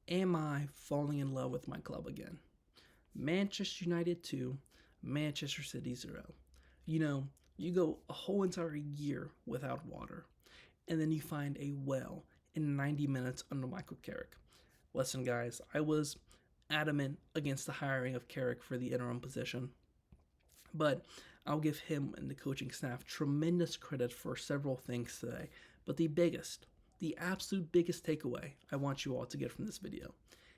Am I falling in love with my club again? Manchester United 2, Manchester City 0. You know, you go a whole entire year without water, and then you find a well in 90 minutes under Michael Carrick. Listen, guys, I was adamant against the hiring of Carrick for the interim position, but I'll give him and the coaching staff tremendous credit for several things today. But the absolute biggest takeaway I want you all to get from this video,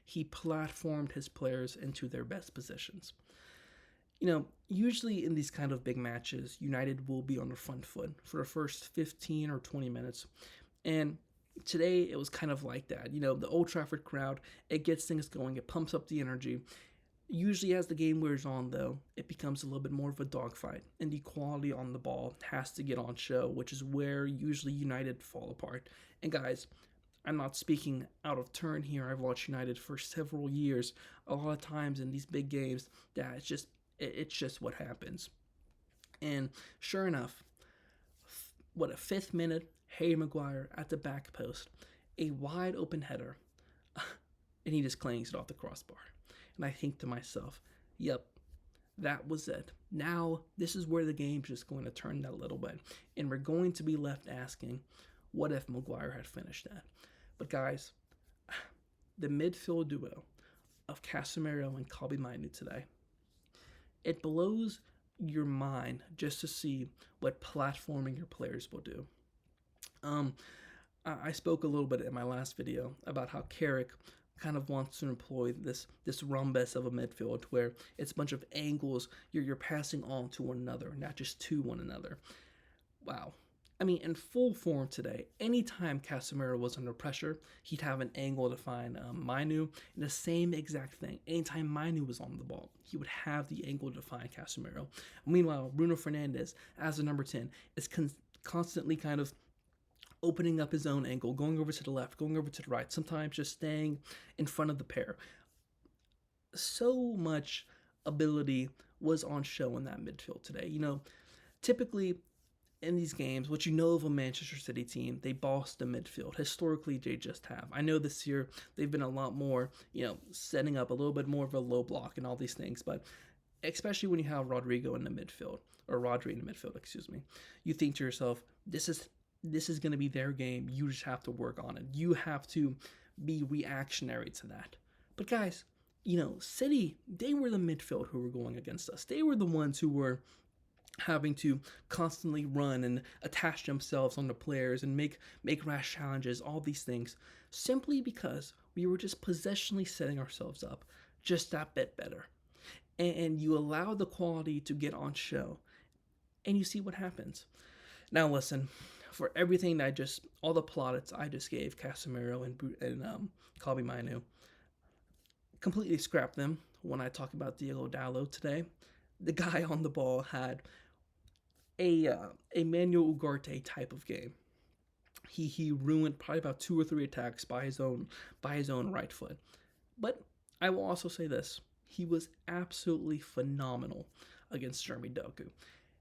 he platformed his players into their best positions. Usually in these kind of big matches, United will be on the front foot for the first 15 or 20 minutes. And today it was kind of like that. The Old Trafford crowd, it gets things going, it pumps up the energy. Usually, as the game wears on, though, it becomes a little bit more of a dogfight, and the quality on the ball has to get on show, which is where usually United fall apart. And guys, I'm not speaking out of turn here. I've watched United for several years. A lot of times in these big games, that it's just what happens. And sure enough, a fifth minute, Harry Maguire at the back post, a wide open header, and he just clangs it off the crossbar. And I think to myself, yep, that was it. Now, this is where the game's just going to turn that little bit. And we're going to be left asking, what if Maguire had finished that? But guys, the midfield duo of Casemiro and Kobbie Mainoo today, it blows your mind just to see what platforming your players will do. I spoke a little bit in my last video about how Carrick kind of wants to employ this rhombus of a midfield where it's a bunch of angles you're passing on to one another, not just to one another. Wow. I mean, in full form today, anytime Casemiro was under pressure, he'd have an angle to find Mainoo, and the same exact thing. Anytime Mainoo was on the ball, he would have the angle to find Casemiro. Meanwhile, Bruno Fernandes, as the number 10, is constantly kind of opening up his own angle, going over to the left, going over to the right, sometimes just staying in front of the pair. So much ability was on show in that midfield today. Typically in these games, what you know of a Manchester City team, they boss the midfield. Historically, they just have. I know this year they've been a lot more, setting up a little bit more of a low block and all these things, but especially when you have Rodri in the midfield, excuse me, you think to yourself, this is going to be their game. You just have to work on it. You have to be reactionary to that. But guys, City, they were the midfield who were going against us. They were the ones who were having to constantly run and attach themselves on the players and make rash challenges, all these things, simply because we were just possessionally setting ourselves up just that bit better. And you allow the quality to get on show, and you see what happens. Now listen, for everything that all the plaudits I just gave Casemiro and Kobbie Mainoo, completely scrap them when I talk about Diogo Dalot today. The guy on the ball had a Manuel Ugarte type of game. He ruined probably about 2 or 3 attacks by his own right foot. But I will also say this: he was absolutely phenomenal against Jeremy Doku.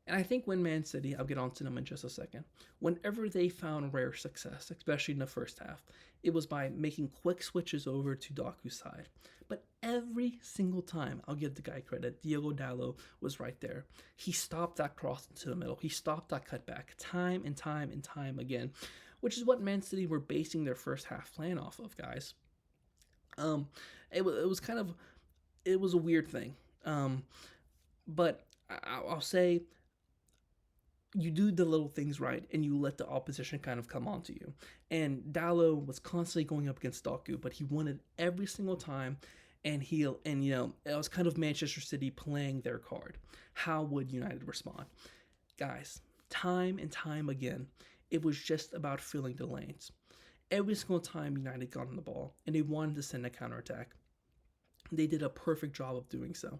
And I think when Man City, I'll get on to them in just a second, whenever they found rare success, especially in the first half, it was by making quick switches over to Doku's side. But every single time, I'll give the guy credit, Diogo Dalot was right there. He stopped that cross into the middle. He stopped that cutback time and time and time again, which is what Man City were basing their first half plan off of, guys. It was a weird thing. But I'll say, you do the little things right, and you let the opposition kind of come onto you. And Dalot was constantly going up against Doku, but he won it every single time. And it was kind of Manchester City playing their card. How would United respond? Guys, time and time again, it was just about filling the lanes. Every single time United got on the ball and they wanted to send a counterattack, they did a perfect job of doing so,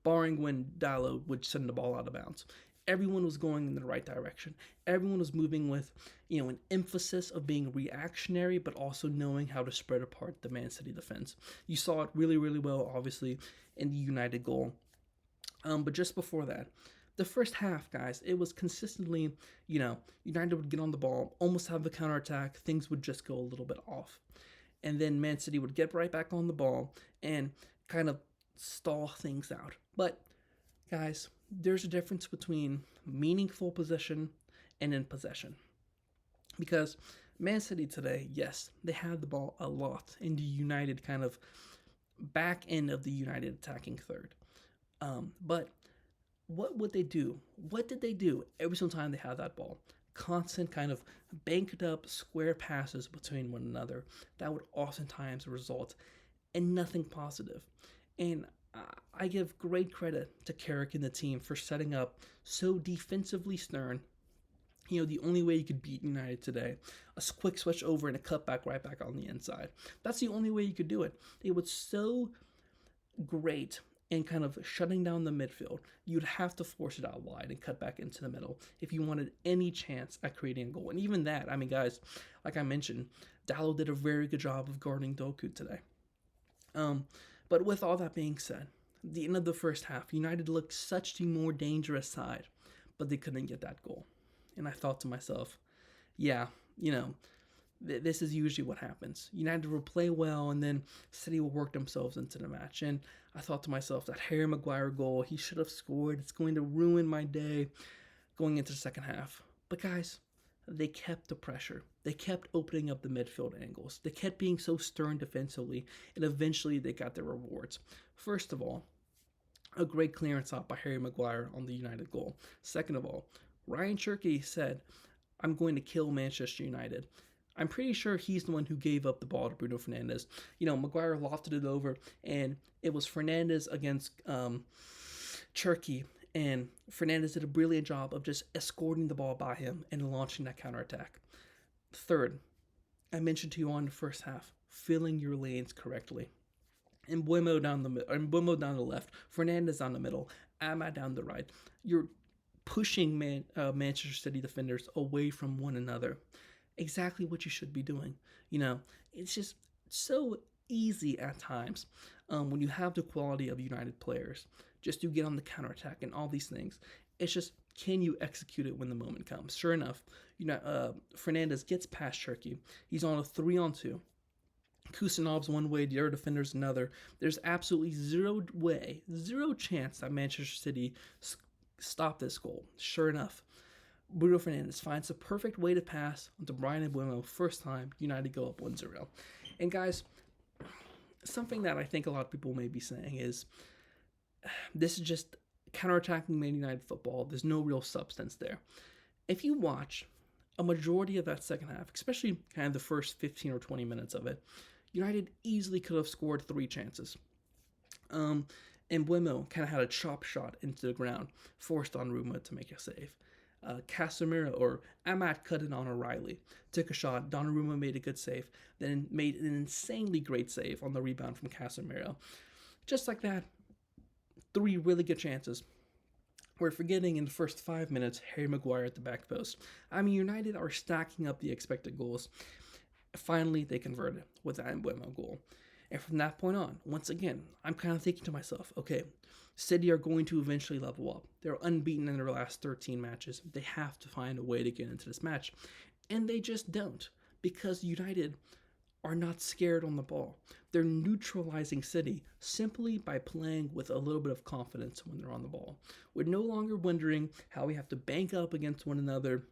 barring when Dalot would send the ball out of bounds. Everyone was going in the right direction. Everyone was moving with, an emphasis of being reactionary, but also knowing how to spread apart the Man City defense. You saw it really, really well, obviously, in the United goal. But just before that, the first half, guys, it was consistently, United would get on the ball, almost have the counterattack. Things would just go a little bit off. and then Man City would get right back on the ball and kind of stall things out. But guys, there's a difference between meaningful possession and in possession. Because Man City today, yes, they had the ball a lot in the United kind of back end of the United attacking third. But what would they do? What did they do every single time they had that ball? Constant kind of banked up square passes between one another that would oftentimes result in nothing positive. And I give great credit to Carrick and the team for setting up so defensively stern. The only way you could beat United today, a quick switch over and a cutback right back on the inside. That's the only way you could do it. It was so great in kind of shutting down the midfield. You'd have to force it out wide and cut back into the middle if you wanted any chance at creating a goal. And even that, I mean, guys, like I mentioned, Dallo did a very good job of guarding Doku today. But with all that being said, the end of the first half, United looked such the more dangerous side, but they couldn't get that goal. And I thought to myself, yeah, this is usually what happens. United will play well, and then City will work themselves into the match. And I thought to myself, that Harry Maguire goal, he should have scored. It's going to ruin my day going into the second half. But guys, they kept the pressure. They kept opening up the midfield angles. They kept being so stern defensively, and eventually they got their rewards. First of all, a great clearance out by Harry Maguire on the United goal. Second of all, Ryan Cherky said, "I'm going to kill Manchester United." I'm pretty sure he's the one who gave up the ball to Bruno Fernandes. Maguire lofted it over, and it was Fernandes against Cherky, and Fernandes did a brilliant job of just escorting the ball by him and launching that counterattack. Third, I mentioned to you on the first half, filling your lanes correctly. And Buemo down the left, Fernandes down the middle, Ahmad down the right. You're pushing Manchester City defenders away from one another. Exactly what you should be doing. It's just so easy at times when you have the quality of United players just to get on the counterattack and all these things. It's just, can you execute it when the moment comes? Sure enough, Fernandes gets past Cherky. He's on a 3-on-2. Kusanov's one way, the other defender's another. There's absolutely zero chance that Manchester City stop this goal. Sure enough, Bruno Fernandes finds the perfect way to pass onto Brian Mbeumo. First time United go up 1-0. And guys, something that I think a lot of people may be saying is, this is just counterattacking Man United football. There's no real substance there. If you watch a majority of that second half, especially kind of the first 15 or 20 minutes of it, United easily could have scored 3 chances. And Mbeumo kind of had a chop shot into the ground, forced Donnarumma to make a save. Casemiro or Ahmad cut it on O'Reilly, took a shot, Donnarumma made a good save, then made an insanely great save on the rebound from Casemiro. Just like that, 3 really good chances. We're forgetting in the first 5 minutes, Harry Maguire at the back post. I mean, United are stacking up the expected goals. Finally, they converted with that Mbeumo goal. And from that point on, once again, I'm kind of thinking to myself, okay, City are going to eventually level up. They're unbeaten in their last 13 matches. They have to find a way to get into this match. And they just don't, because United are not scared on the ball. They're neutralizing City simply by playing with a little bit of confidence when they're on the ball. We're no longer wondering how we have to bank up against one another,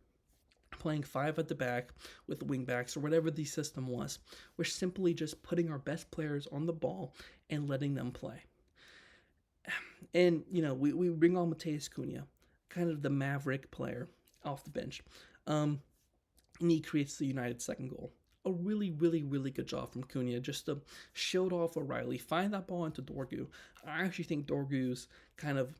playing 5 at the back with wing backs or whatever the system was. We're simply just putting our best players on the ball and letting them play. And, we bring on Matheus Cunha, kind of the maverick player off the bench. And he creates the United second goal. A really, really, really good job from Cunha just to shield off O'Reilly, find that ball into Dorgu. I actually think Dorgu's kind of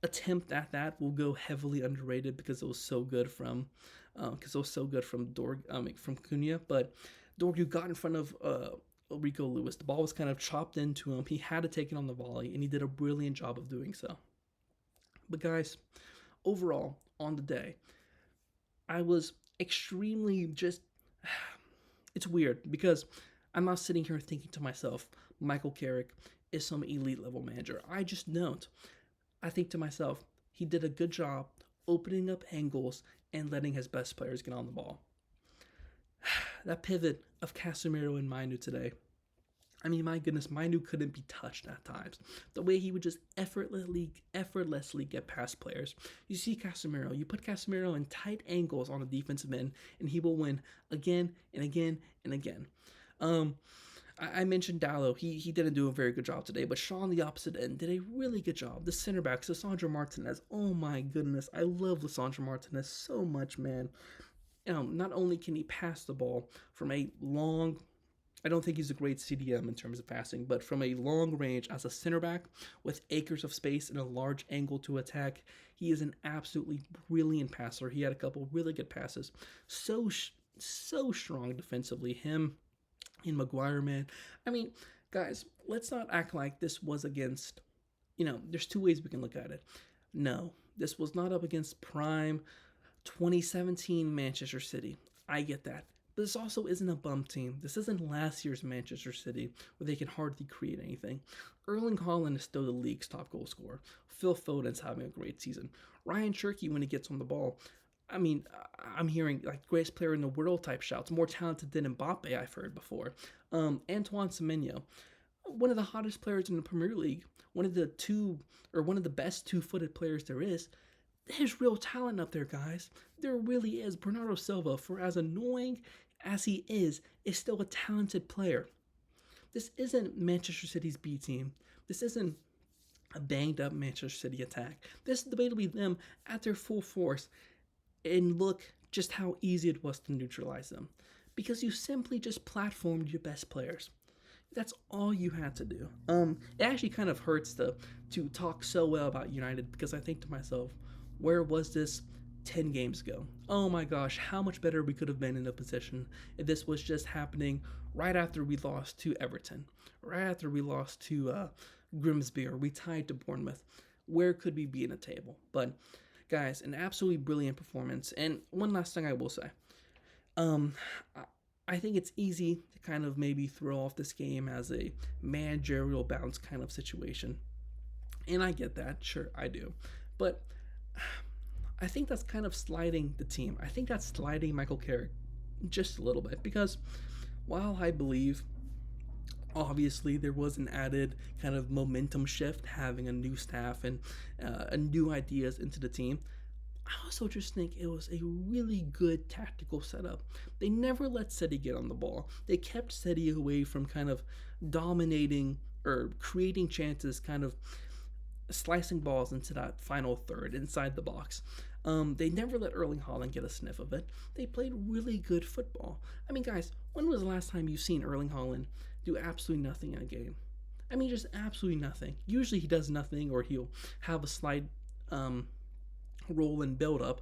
attempt at that will go heavily underrated because it was so good from from Cunha. But Dorgu got in front of Rico Lewis. The ball was kind of chopped into him. He had to take it on the volley, and he did a brilliant job of doing so. But guys, overall, on the day, I was extremely it's weird because I'm not sitting here thinking to myself, Michael Carrick is some elite level manager. I just don't. I think to myself, he did a good job opening up angles and letting his best players get on the ball. that pivot of Casemiro and Mainu today. I mean, my goodness, Mainu couldn't be touched at times. The way he would just effortlessly get past players. You see Casemiro, you put Casemiro in tight angles on a defensive end, and he will win again and again and again. I mentioned Dallo. He didn't do a very good job today, but Shaw on the opposite end did a really good job. The center backs, Lisandro Martinez. Oh my goodness, I love Lisandro Martinez so much, man. Not only can he pass the ball from a long, I don't think he's a great CDM in terms of passing, but from a long range as a center back with acres of space and a large angle to attack, he is an absolutely brilliant passer. He had a couple really good passes. So strong defensively. Him and Maguire, man. I mean, guys, let's not act like this was against, there's two ways we can look at it. No, this was not up against prime 2017 Manchester City. I get that. But this also isn't a bum team. This isn't last year's Manchester City where they can hardly create anything. Erling Haaland is still the league's top goal scorer. Phil Foden's having a great season. Ryan Cherky, when he gets on the ball, I mean, I'm hearing like greatest player in the world type shouts, more talented than Mbappe I've heard before. Antoine Semenyo, one of the hottest players in the Premier League, one of the best two-footed players there is. There's real talent up there, guys. There really is. Bernardo Silva, for as annoying as he is still a talented player. This isn't Manchester City's B team. This isn't a banged up Manchester City attack. This is debatably them at their full force. And look just how easy it was to neutralize them. Because you simply just platformed your best players. That's all you had to do. It actually kind of hurts to talk so well about United because I think to myself, where was this 10 games ago? Oh my gosh, how much better we could have been in a position if this was just happening right after we lost to Everton, right after we lost to Grimsby, or we tied to Bournemouth. Where could we be in the table? But guys, an absolutely brilliant performance. And one last thing I will say. I think it's easy to kind of maybe throw off this game as a managerial bounce kind of situation. And I get that. Sure, I do. But I think that's kind of sliding the team. I think that's sliding Michael Carrick just a little bit. Because while I believe obviously there was an added kind of momentum shift having a new staff and new ideas into the team, I also just think it was a really good tactical setup. They never let City get on the ball. They kept City away from kind of dominating or creating chances, kind of slicing balls into that final third inside the box. They never let Erling Haaland get a sniff of it. They played really good football. I mean, guys, when was the last time you've seen Erling Haaland do absolutely nothing in a game? I mean, just absolutely nothing. Usually he does nothing, or he'll have a slight roll and build up,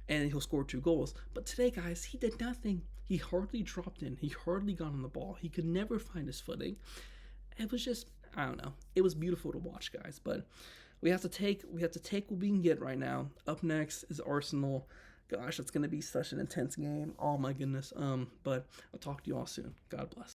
and he'll score 2 goals. But today, guys, he did nothing. He hardly dropped in. He hardly got on the ball. He could never find his footing. It was just, I don't know. It was beautiful to watch, guys. But we have to take what we can get right now. Up next is Arsenal. Gosh, it's gonna be such an intense game. Oh my goodness. But I'll talk to you all soon. God bless.